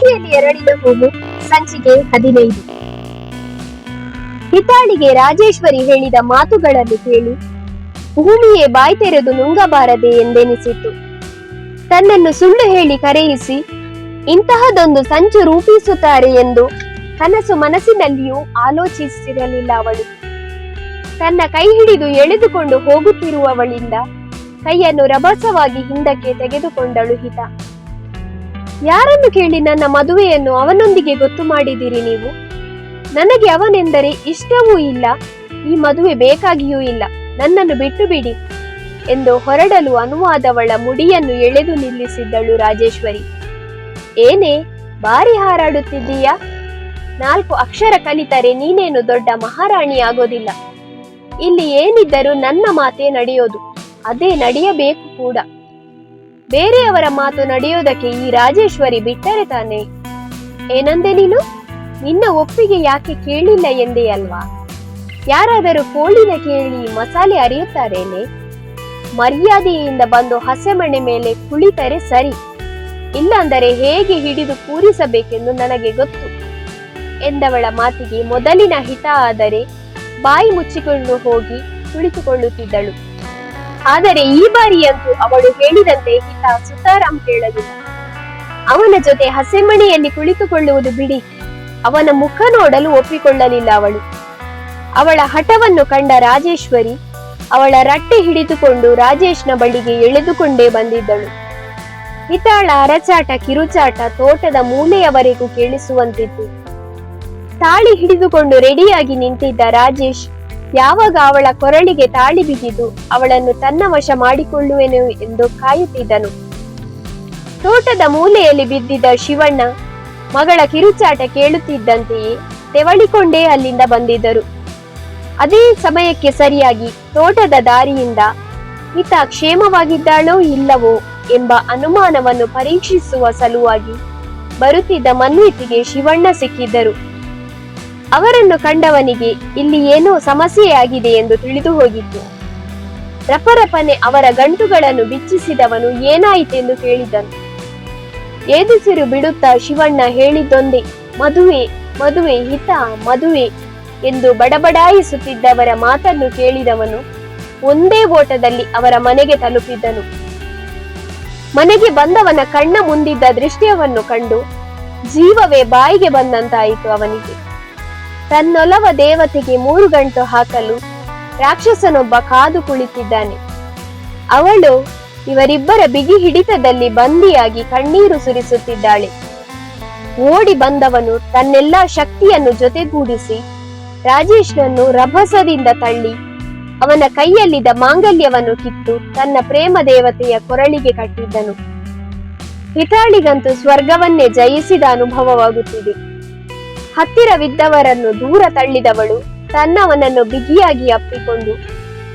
ಭೂಮಿಯಲ್ಲಿ ಎರಳಿದ ಹೂವು. ಸಂಚಿಕೆ 15. ಹಿತಾಳಿಗೆ ರಾಜೇಶ್ವರಿ ಹೇಳಿದ ಮಾತುಗಳನ್ನು ಕೇಳಿ ಭೂಮಿಯೇ ಬಾಯ್ ತೆರೆದು ನುಂಗಬಾರದೆ ಎಂದೆನಿಸಿತು. ತನ್ನನ್ನು ಸುಳ್ಳು ಹೇಳಿ ಕರೆಯಿಸಿ ಇಂತಹದೊಂದು ಸಂಚು ರೂಪಿಸುತ್ತಾರೆ ಎಂದು ಕನಸು ಮನಸ್ಸಿನಲ್ಲಿಯೂ ಆಲೋಚಿಸಿರಲಿಲ್ಲ ಅವಳು. ತನ್ನ ಕೈ ಹಿಡಿದು ಎಳೆದುಕೊಂಡು ಹೋಗುತ್ತಿರುವವಳಿಂದ ಕೈಯನ್ನು ರಭಸವಾಗಿ ಹಿಂದಕ್ಕೆ ತೆಗೆದುಕೊಂಡಳು ಹಿತ. ಯಾರನ್ನು ಕೇಳಿ ನನ್ನ ಮದುವೆಯನ್ನು ಅವನೊಂದಿಗೆ ಗೊತ್ತು ಮಾಡಿದಿರಿ ನೀವು? ನನಗೆ ಅವನೆಂದರೆ ಇಷ್ಟವೂ ಇಲ್ಲ, ಈ ಮದುವೆ ಬೇಕಾಗಿಯೂ ಇಲ್ಲ, ನನ್ನನ್ನು ಬಿಟ್ಟು ಬಿಡಿ ಎಂದು ಹೊರಡಲು ಅನುವಾದವಳ ಮುಡಿಯನ್ನು ಎಳೆದು ನಿಲ್ಲಿಸಿದ್ದಳು ರಾಜೇಶ್ವರಿ. ಏನೇ ಬಾರಿ ಹಾರಾಡುತ್ತಿದ್ದೀಯಾ? 4 ಅಕ್ಷರ ಕಲಿತರೆ ನೀನೇನು ದೊಡ್ಡ ಮಹಾರಾಣಿ ಆಗೋದಿಲ್ಲ. ಇಲ್ಲಿ ಏನಿದ್ದರೂ ನನ್ನ ಮಾತೇ ನಡೆಯೋದು, ಅದೇ ನಡೆಯಬೇಕು ಕೂಡ. ಬೇರೆಯವರ ಮಾತು ನಡೆಯೋದಕ್ಕೆ ಈ ರಾಜೇಶ್ವರಿ ಬಿಟ್ಟರೆ ತಾನೆ. ಏನಂದೆ ನೀನು? ನಿನ್ನ ಒಪ್ಪಿಗೆ ಯಾಕೆ ಕೇಳಿಲ್ಲ ಎಂದೇ ಅಲ್ವಾ? ಯಾರಾದರೂ ಕೋಳಿನ ಕೇಳಿ ಮಸಾಲೆ ಅರಿಯುತ್ತಾರೇನೆ? ಮರ್ಯಾದೆಯಿಂದ ಬಂದು ಹಸೆಮಣೆ ಮೇಲೆ ಕುಳಿತರೆ ಸರಿ, ಇಲ್ಲಾಂದರೆ ಹೇಗೆ ಹಿಡಿದು ಕೂರಿಸಬೇಕೆಂದು ನನಗೆ ಗೊತ್ತು ಎಂದವಳ ಮಾತಿಗೆ ಮೊದಲಿನ ಹಿತ ಆದರೆ ಬಾಯಿ ಮುಚ್ಚಿಕೊಂಡು ಹೋಗಿ ಕುಳಿತುಕೊಳ್ಳುತ್ತಿದ್ದಳು. ಆದರೆ ಈ ಬಾರಿಯಂತೂ ಅವಳು ಹೇಳಿದಂತೆ ಹಿತ ಸುತಾರಾಮ್ ಕೇಳಲಿಲ್ಲ. ಅವನ ಜೊತೆ ಹಸೆಮಣೆಯಲ್ಲಿ ಕುಳಿತುಕೊಳ್ಳುವುದು ಬಿಡಿ, ಅವನ ಮುಖ ನೋಡಲು ಒಪ್ಪಿಕೊಳ್ಳಲಿಲ್ಲ ಅವಳು. ಅವಳ ಹಠವನ್ನು ಕಂಡ ರಾಜೇಶ್ವರಿ ಅವಳ ರಟ್ಟೆ ಹಿಡಿದುಕೊಂಡು ರಾಜೇಶ್ನ ಬಳಿಗೆ ಎಳೆದುಕೊಂಡೇ ಬಂದಿದ್ದಳು. ಹಿತಾಳ ಅರಚಾಟ ಕಿರುಚಾಟ ತೋಟದ ಮೂಲೆಯವರೆಗೂ ಕೇಳಿಸುವಂತಿತ್ತು. ತಾಳಿ ಹಿಡಿದುಕೊಂಡು ರೆಡಿಯಾಗಿ ನಿಂತಿದ್ದ ರಾಜೇಶ್ ಯಾವಾಗ ಅವಳ ಕೊರಳಿಗೆ ತಾಳಿ ಬಿಗಿದು ಅವಳನ್ನು ತನ್ನ ವಶ ಮಾಡಿಕೊಳ್ಳುವೆನು ಎಂದು ಕಾಯುತ್ತಿದ್ದನು. ತೋಟದ ಮೂಲೆಯಲ್ಲಿ ಬಿದ್ದಿದ್ದ ಶಿವಣ್ಣ ಮಗಳ ಕಿರುಚಾಟ ಕೇಳುತ್ತಿದ್ದಂತೆಯೇ ತೆವಳಿಕೊಂಡೇ ಅಲ್ಲಿಂದ ಬಂದಿದ್ದರು. ಅದೇ ಸಮಯಕ್ಕೆ ಸರಿಯಾಗಿ ತೋಟದ ದಾರಿಯಿಂದ ಹಿತ ಕ್ಷೇಮವಾಗಿದ್ದಾಳೋ ಇಲ್ಲವೋ ಎಂಬ ಅನುಮಾನವನ್ನು ಪರೀಕ್ಷಿಸುವ ಸಲುವಾಗಿ ಬರುತ್ತಿದ್ದ ಮನ್ವಿತಿಗೆ ಶಿವಣ್ಣ ಸಿಕ್ಕಿದ್ದರು. ಅವರನ್ನು ಕಂಡವನಿಗೆ ಇಲ್ಲಿ ಏನೋ ಸಮಸ್ಯೆಯಾಗಿದೆ ಎಂದು ತಿಳಿದು ಹೋಗಿತ್ತು. ರಪರಪನೆ ಅವರ ಗಂಟುಗಳನ್ನು ಬಿಚ್ಚಿಸಿದವನು ಏನಾಯಿತೆಂದು ಕೇಳಿದನು. ಏದುಸಿರು ಬಿಡುತ್ತಾ ಶಿವಣ್ಣ ಹೇಳಿದ್ದೊಂದೇ, ಮದುವೆ ಮದುವೆ ಹಿತ ಮದುವೆ ಎಂದು ಬಡಬಡಾಯಿಸುತ್ತಿದ್ದವರ ಮಾತನ್ನು ಕೇಳಿದವನು ಒಂದೇ ಓಟದಲ್ಲಿ ಅವರ ಮನೆಗೆ ತಲುಪಿದ್ದನು. ಮನೆಗೆ ಬಂದವನ ಕಣ್ಣ ಮುಂದಿದ್ದ ದೃಶ್ಯವನ್ನು ಕಂಡು ಜೀವವೇ ಬಾಯಿಗೆ ಬಂದಂತಾಯಿತು ಅವನಿಗೆ. ತನ್ನೊಲವ ದೇವತೆಗೆ 3 ಗಂಟು ಹಾಕಲು ರಾಕ್ಷಸನೊಬ್ಬ ಕಾದು ಕುಳಿತಿದ್ದಾನೆ. ಅವಳು ಇವರಿಬ್ಬರ ಬಿಗಿ ಹಿಡಿತದಲ್ಲಿ ಬಂದಿಯಾಗಿ ಕಣ್ಣೀರು ಸುರಿಸುತ್ತಿದ್ದಾಳೆ. ಓಡಿ ಬಂದವನು ತನ್ನೆಲ್ಲಾ ಶಕ್ತಿಯನ್ನು ಜೊತೆಗೂಡಿಸಿ ರಾಜೇಶ್ನನ್ನು ರಭಸದಿಂದ ತಳ್ಳಿ ಅವನ ಕೈಯಲ್ಲಿದ್ದ ಮಾಂಗಲ್ಯವನ್ನು ಕಿತ್ತು ತನ್ನ ಪ್ರೇಮ ದೇವತೆಯ ಕೊರಳಿಗೆ ಕಟ್ಟಿದ್ದನು. ಹಿತಾಳಿಗಂತೂ ಸ್ವರ್ಗವನ್ನೇ ಜಯಿಸಿದ ಅನುಭವವಾಗುತ್ತಿದೆ. ಹತ್ತಿರವಿದ್ದವರನ್ನು ದೂರ ತಳ್ಳಿದವಳು ತನ್ನವನನ್ನು ಬಿಗಿಯಾಗಿ ಅಪ್ಪಿಕೊಂಡು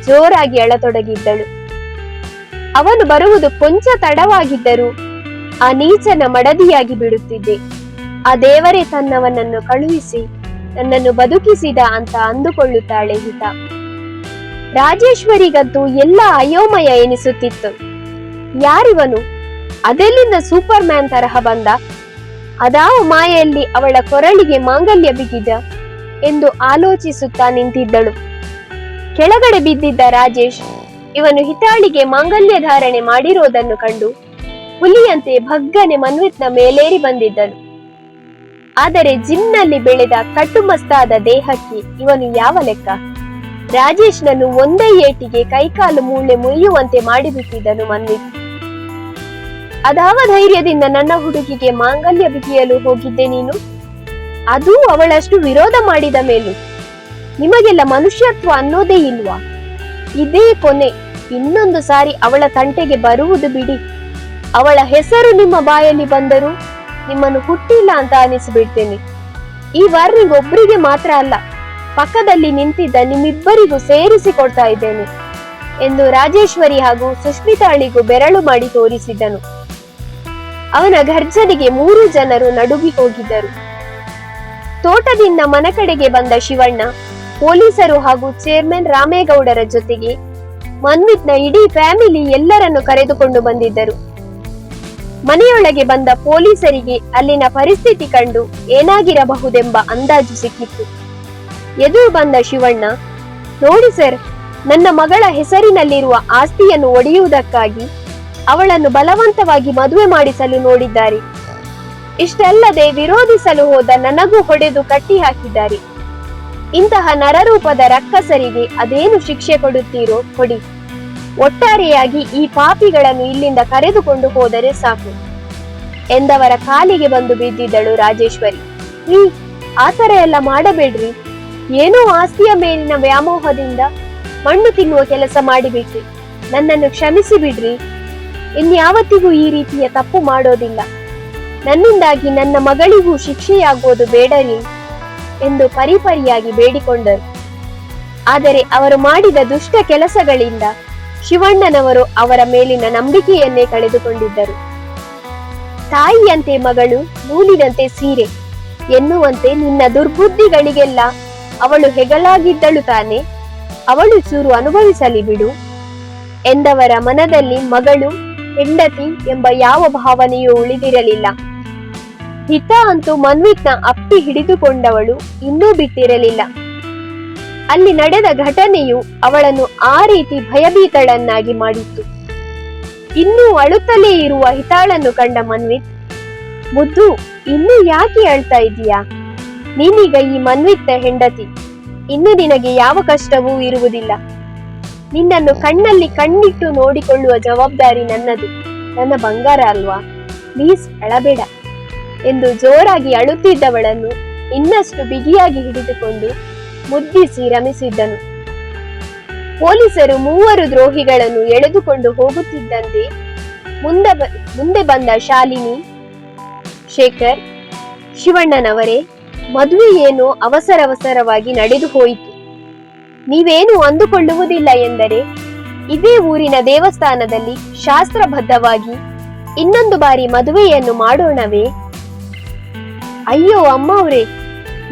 ಜೋರಾಗಿ ಅಳತೊಡಗಿದ್ದಳು. ಅವನು ಬರುವುದು ಕೊಂಚ ತಡವಾಗಿದ್ದರೂ ಆ ನೀಚನ ಮಡದಿಯಾಗಿ ಬಿಡುತ್ತಿದ್ದೆ. ಆ ದೇವರೇ ತನ್ನವನನ್ನು ಕಳುಹಿಸಿ ನನ್ನನ್ನು ಬದುಕಿಸಿದ ಅಂತ ಅಂದುಕೊಳ್ಳುತ್ತಾಳೆ ಹಿತ. ರಾಜೇಶ್ವರಿಗಂತೂ ಎಲ್ಲ ಅಯೋಮಯ ಎನಿಸುತ್ತಿತ್ತು. ಯಾರಿವನು? ಅದೆಲ್ಲಿಂದ ಸೂಪರ್ ಮ್ಯಾನ್ ತರಹ ಬಂದ? ಅದಾವ ಮಾಯೆಯಲ್ಲಿ ಅವಳ ಕೊರಳಿಗೆ ಮಾಂಗಲ್ಯ ಬಿಗಿದ ಎಂದು ಆಲೋಚಿಸುತ್ತಾ ನಿಂತಿದ್ದಳು. ಕೆಳಗಡೆ ಬಿದ್ದಿದ್ದ ರಾಜೇಶ್ ಇವನು ಹಿತಾಳಿಗೆ ಮಾಂಗಲ್ಯ ಧಾರಣೆ ಮಾಡಿರೋದನ್ನು ಕಂಡು ಹುಲಿಯಂತೆ ಭಗ್ಗನೆ ಮನ್ವಿತ್ನ ಮೇಲೇರಿ ಬಂದಿದ್ದನು. ಆದರೆ ಜಿಮ್ನಲ್ಲಿ ಬೆಳೆದ ಕಟ್ಟುಮಸ್ತಾದ ದೇಹಕ್ಕೆ ಇವನು ಯಾವ ಲೆಕ್ಕ? ರಾಜೇಶ್ನನ್ನು ಒಂದೇ ಏಟಿಗೆ ಕೈಕಾಲು ಮೂಳೆ ಮುಯ್ಯುವಂತೆ ಮಾಡಿಬಿಟ್ಟಿದ್ದನು ಮನ್ವಿತ್. ಅದಾವ ಧೈರ್ಯದಿಂದ ನನ್ನ ಹುಡುಗಿಗೆ ಮಾಂಗಲ್ಯ ಬಿಗಿಯಲು ಹೋಗಿದ್ದೆ ನೀನು? ಅದೂ ಅವಳಷ್ಟು ವಿರೋಧ ಮಾಡಿದ ಮೇಲೂ ನಿಮಗೆಲ್ಲ ಮನುಷ್ಯತ್ವ ಅನ್ನೋದೇ ಇಲ್ವಾ? ಇದೇ ಕೊನೆ, ಇನ್ನೊಂದು ಸಾರಿ ಅವಳ ತಂಟೆಗೆ ಬರುವುದು ಬಿಡಿ. ಅವಳ ಹೆಸರು ನಿಮ್ಮ ಬಾಯಲ್ಲಿ ಬಂದರೂ ನಿಮ್ಮನ್ನು ಹುಟ್ಟಿಲ್ಲ ಅಂತ ಅನಿಸಿಬಿಡ್ತೇನೆ. ಈ ವಾರ್ನಿಂಗ್ ಒಬ್ಬರಿಗೆ ಮಾತ್ರ ಅಲ್ಲ, ಪಕ್ಕದಲ್ಲಿ ನಿಂತಿದ್ದ ನಿಮ್ಮಿಬ್ಬರಿಗೂ ಸೇರಿಸಿಕೊಡ್ತಾ ಇದ್ದೇನೆ ಎಂದು ರಾಜೇಶ್ವರಿ ಹಾಗೂ ಸುಷ್ಮಿತಾಳಿಗೂ ಬೆರಳು ಮಾಡಿ ತೋರಿಸಿದ್ದನು. ಅವನ ಗರ್ಜನೆಗೆ 3 ಜನರು ನಡುಗಿ ಹೋಗಿದ್ದರು. ತೋಟದಿಂದ ಮನ ಕಡೆಗೆ ಬಂದ ಶಿವಣ್ಣ ಪೊಲೀಸರು ಹಾಗೂ ಚೇರ್ಮನ್ ರಾಮೇಗೌಡರ ಜೊತೆಗೆ ಮನ್ವಿತ್ನ ಇಡೀ ಫ್ಯಾಮಿಲಿ ಎಲ್ಲರನ್ನು ಕರೆದುಕೊಂಡು ಬಂದಿದ್ದರು. ಮನೆಯೊಳಗೆ ಬಂದ ಪೊಲೀಸರಿಗೆ ಅಲ್ಲಿನ ಪರಿಸ್ಥಿತಿ ಕಂಡು ಏನಾಗಿರಬಹುದೆಂಬ ಅಂದಾಜು ಸಿಕ್ಕಿತ್ತು. ಎದುರು ಬಂದ ಶಿವಣ್ಣ, ನೋಡಿ ಸರ್, ನನ್ನ ಮಗಳ ಹೆಸರಿನಲ್ಲಿರುವ ಆಸ್ತಿಯನ್ನು ಒಡೆಯುವುದಕ್ಕಾಗಿ ಅವಳನ್ನು ಬಲವಂತವಾಗಿ ಮದುವೆ ಮಾಡಿಸಲು ನೋಡಿದ್ದಾರೆ. ಇಷ್ಟಲ್ಲದೆ ವಿರೋಧಿಸಲು ಹೋದ ನನಗೂ ಹೊಡೆದು ಕಟ್ಟಿ ಹಾಕಿದ್ದಾರೆ. ಇಂತಹ ನರರೂಪದ ರಕ್ಕಸರಿಗೆ ಅದೇನು ಶಿಕ್ಷೆ ಕೊಡುತ್ತೀರೋ ಕೊಡಿ. ಒಟ್ಟಾರೆಯಾಗಿ ಈ ಪಾಪಿಗಳನ್ನು ಇಲ್ಲಿಂದ ಕರೆದುಕೊಂಡು ಹೋದರೆ ಸಾಕು ಎಂದವರ ಕಾಲಿಗೆ ಬಂದು ಬಿದ್ದಿದ್ದಳು ರಾಜೇಶ್ವರಿ. ಆತರ ಎಲ್ಲ ಮಾಡಬೇಡ್ರಿ. ಏನೋ ಆಸ್ತಿಯ ಮೇಲಿನ ವ್ಯಾಮೋಹದಿಂದ ಮಣ್ಣು ತಿನ್ನುವ ಕೆಲಸ ಮಾಡಿಬಿಟ್ರಿ. ನನ್ನನ್ನು ಕ್ಷಮಿಸಿ ಬಿಡ್ರಿ. ಇನ್ಯಾವತ್ತಿಗೂ ಈ ರೀತಿಯ ತಪ್ಪು ಮಾಡೋದಿಲ್ಲ. ನನ್ನಿಂದಾಗಿ ನನ್ನ ಮಗಳಿಗೂ ಶಿಕ್ಷೆಯಾಗೋದು ಬೇಡರಿ ಎಂದು ಪರಿಪರಿಯಾಗಿ ಬೇಡಿಕೊಂಡರು. ಆದರೆ ಅವರು ಮಾಡಿದ ದುಷ್ಟ ಕೆಲಸಗಳಿಂದ ಶಿವಣ್ಣನವರು ಅವರ ಮೇಲಿನ ನಂಬಿಕೆಯನ್ನೇ ಕಳೆದುಕೊಂಡಿದ್ದರು. ತಾಯಿಯಂತೆ ಮಗಳು, ನೂಲಿನಂತೆ ಸೀರೆ ಎನ್ನುವಂತೆ ನಿನ್ನ ದುರ್ಬುದ್ಧಿಗಳಿಗೆಲ್ಲ ಅವಳು ಹೆಗಲಾಗಿದ್ದಳು ತಾನೆ. ಅವಳು ಚೂರು ಅನುಭವಿಸಲಿ ಬಿಡು ಎಂದವರ ಮನದಲ್ಲಿ ಮಗಳು, ಹೆಂಡತಿ ಎಂಬ ಯಾವ ಭಾವನೆಯೂ ಉಳಿದಿರಲಿಲ್ಲ. ಹಿತ ಅಂತೂ ಮನ್ವಿತ್ನ ಅಪ್ಪಿ ಹಿಡಿದುಕೊಂಡವಳು ಇನ್ನೂ ಬಿಟ್ಟಿರಲಿಲ್ಲ. ಅಲ್ಲಿ ನಡೆದ ಘಟನೆಯು ಅವಳನ್ನು ಆ ರೀತಿ ಭಯಭೀತಳನ್ನಾಗಿ ಮಾಡಿತ್ತು. ಇನ್ನೂ ಅಳುತ್ತಲೇ ಇರುವ ಹಿತಾಳನ್ನು ಕಂಡ ಮನ್ವಿತ್, ಮುದ್ದು, ಇನ್ನೂ ಯಾಕೆ ಅಳ್ತಾ ಇದೀಯಾ? ನೀನೀಗ ಈ ಮನ್ವಿತ್ನ ಹೆಂಡತಿ. ಇನ್ನು ನಿನಗೆ ಯಾವ ಕಷ್ಟವೂ ಇರುವುದಿಲ್ಲ. ನಿನ್ನನ್ನು ಕಣ್ಣಲ್ಲಿ ಕಣ್ಣಿಟ್ಟು ನೋಡಿಕೊಳ್ಳುವ ಜವಾಬ್ದಾರಿ ನನ್ನದು. ನನ್ನ ಬಂಗಾರ ಅಲ್ವಾ, ಪ್ಲೀಸ್ ಅಳಬೇಡ ಎಂದು ಜೋರಾಗಿ ಅಳುತ್ತಿದ್ದವಳನ್ನು ಇನ್ನಷ್ಟು ಬಿಗಿಯಾಗಿ ಹಿಡಿದುಕೊಂಡು ಮುದ್ದಿಸಿ ರಮಿಸಿದ್ದನು. ಪೊಲೀಸರು ಮೂವರು ದ್ರೋಹಿಗಳನ್ನು ಎಳೆದುಕೊಂಡು ಹೋಗುತ್ತಿದ್ದಂತೆ ಮುಂದೆ ಬಂದ ಶಾಲಿನಿ, ಶೇಖರ್, ಶಿವಣ್ಣನವರೇ, ಮದುವೆ ಏನೋ ಅವಸರವಾಗಿ ನಡೆದು ಹೋಯಿತು. ನೀವೇನು ಅಂದುಕೊಳ್ಳುವುದಿಲ್ಲ ಎಂದರೆ ಇದೇ ಊರಿನ ದೇವಸ್ಥಾನದಲ್ಲಿ ಶಾಸ್ತ್ರಬದ್ಧವಾಗಿ ಇನ್ನೊಂದು ಬಾರಿ ಮದುವೆಯನ್ನು ಮಾಡೋಣವೇ? ಅಯ್ಯೋ ಅಮ್ಮವ್ರೆ,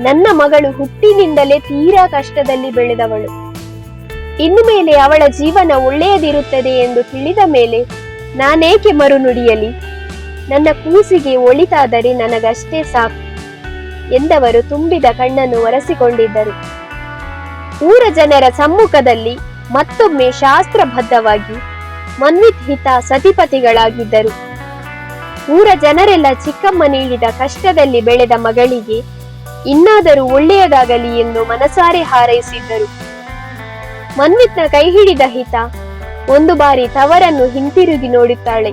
ನನ್ನ ಮಗಳು ಹುಟ್ಟಿನಿಂದಲೇ ತೀರಾ ಕಷ್ಟದಲ್ಲಿ ಬೆಳೆದವಳು. ಇನ್ನು ಮೇಲೆ ಅವಳ ಜೀವನ ಒಳ್ಳೆಯದಿರುತ್ತದೆ ಎಂದು ತಿಳಿದ ಮೇಲೆ ನಾನೇಕೆ ಮರು ನುಡಿಯಲಿ? ನನ್ನ ಕೂಸಿಗೆ ಒಳಿತಾದರೆ ನನಗಷ್ಟೇ ಸಾಕು ಎಂದವರು ತುಂಬಿದ ಕಣ್ಣನ್ನು ಒರೆಸಿಕೊಂಡಿದ್ದರು. ಊರ ಜನರ ಸಮ್ಮುಖದಲ್ಲಿ ಮತ್ತೊಮ್ಮೆ ಶಾಸ್ತ್ರಬದ್ಧವಾಗಿ ಮನ್ವಿತ್ ಹಿತ ಸತಿಪತಿಗಳಾಗಿದ್ದರು. ಊರ ಜನರೆಲ್ಲ ಚಿಕ್ಕಮ್ಮ ನೀಡಿದ ಕಷ್ಟದಲ್ಲಿ ಬೆಳೆದ ಮಗಳಿಗೆ ಇನ್ನಾದರೂ ಒಳ್ಳೆಯದಾಗಲಿ ಎಂದು ಮನಸಾರೆ ಹಾರೈಸಿದ್ದರು. ಮನ್ವಿತ್ನ ಕೈ ಹಿಡಿದ ಹಿತ ಒಂದು ಬಾರಿ ತವರನ್ನು ಹಿಂತಿರುಗಿ ನೋಡುತ್ತಾಳೆ.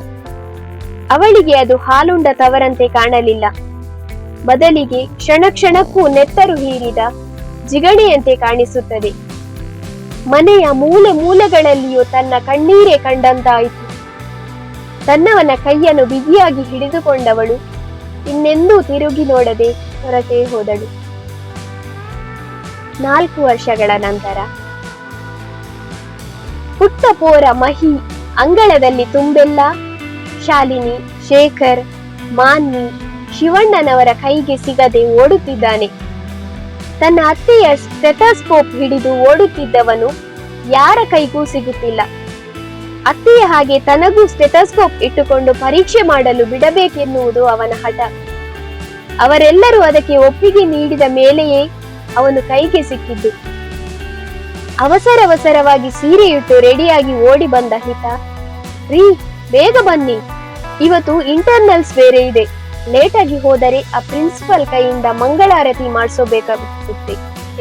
ಅವಳಿಗೆ ಅದು ಹಾಲುಂಡ ತವರಂತೆ ಕಾಣಲಿಲ್ಲ. ಬದಲಿಗೆ ಕ್ಷಣ ಕ್ಷಣಕ್ಕೂ ನೆತ್ತರು ಹೀರಿದ ಜಿಗಣೆಯಂತೆ ಕಾಣಿಸುತ್ತದೆ. ಮನೆಯ ಮೂಲೆ ಮೂಲೆಗಳಲ್ಲಿಯೂ ತನ್ನ ಕಣ್ಣೀರೇ ಕಂಡಂತಾಯಿತು. ತನ್ನವನ ಕೈಯನ್ನು ಬಿಗಿಯಾಗಿ ಹಿಡಿದುಕೊಂಡವಳು ಇನ್ನೆಂದೂ ತಿರುಗಿ ನೋಡದೆ ಹೊರಟೇ ಹೋದಳು. 4 ವರ್ಷಗಳ ನಂತರ ಪುಟ್ಟ ಪೋರ ಮಹಿ ಅಂಗಳದಲ್ಲಿ ತುಂಬೆಲ್ಲ ಶಾಲಿನಿ, ಶೇಖರ್, ಮಾನ್ವಿ, ಶಿವಣ್ಣನವರ ಕೈಗೆ ಸಿಗದೆ ಓಡುತ್ತಿದ್ದಾನೆ. ತನ್ನ ಅತ್ತೆಯ ಸ್ಟೆಥೋಸ್ಕೋಪ್ ಹಿಡಿದು ಓಡುತ್ತಿದ್ದವನು ಯಾರ ಕೈಗೂ ಸಿಗುತ್ತಿಲ್ಲ. ಅತ್ತೆಯ ಹಾಗೆ ತನಗೂ ಸ್ಟೆಥೋಸ್ಕೋಪ್ ಇಟ್ಟುಕೊಂಡು ಪರೀಕ್ಷೆ ಮಾಡಲು ಬಿಡಬೇಕೆನ್ನುವುದು ಅವನ ಹಠ. ಅವರೆಲ್ಲರೂ ಅದಕ್ಕೆ ಒಪ್ಪಿಗೆ ನೀಡಿದ ಮೇಲೆಯೇ ಅವನು ಕೈಗೆ ಸಿಕ್ಕಿದ್ದು. ಅವಸರವಾಗಿ ಸೀರೆಯಿಟ್ಟು ರೆಡಿಯಾಗಿ ಓಡಿ ಬಂದ ಹಿತ, ರೀ, ಬೇಗ ಬನ್ನಿ, ಇವತ್ತು ಇಂಟರ್ನಲ್ಸ್ ಬೇರೆ ಇದೆ. ಲೇಟಾಗಿ ಹೋದರೆ ಆ ಪ್ರಿನ್ಸಿಪಲ್ ಕೈಯಿಂದ ಮಂಗಳಾರತಿ ಮಾಡಿಸೋಬೇಕಾಗುತ್ತೆ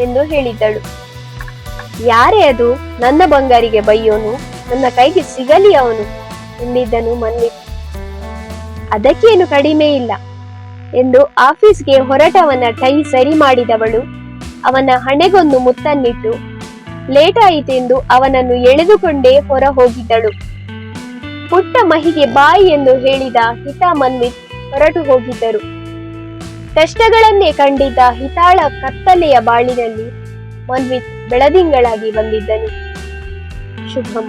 ಎಂದು ಹೇಳಿದ್ದಳು. ಯಾರೇ ಅದು ನನ್ನ ಬಂಗಾರಿಗೆ ಬೈಯೋನು? ನನ್ನ ಕೈಗೆ ಸಿಗಲಿ ಅವನು ಎಂದಿದ್ದನು ಮನ್ವಿತ್. ಅದಕ್ಕೇನು ಕಡಿಮೆ ಇಲ್ಲ ಎಂದು ಆಫೀಸ್ಗೆ ಹೊರಟವನ ಟೈ ಸರಿ ಮಾಡಿದವಳು ಅವನ ಹಣೆಗೊಂದು ಮುತ್ತನ್ನಿಟ್ಟು ಲೇಟ್ ಆಯಿತೆಂದು ಅವನನ್ನು ಎಳೆದುಕೊಂಡೇ ಹೊರ ಹೋಗಿದ್ದಳು. ಪುಟ್ಟ ಮಹಿಗೆ ಬಾಯಿ ಎಂದು ಹೇಳಿದ ಹಿತ ಮನ್ವಿತ್ ಹೊರಟು ಹೋಗಿದ್ದರು. ಕಷ್ಟಗಳನ್ನೇ ಕಂಡಿದ್ದ ಹಿತಾಳ ಕತ್ತಲೆಯ ಬಾಳಿನಲ್ಲಿ ಮನ್ವಿತ್ ಬೆಳದಿಂಗಳಾಗಿ ಬಂದಿದ್ದನು. ಶುಭಂ.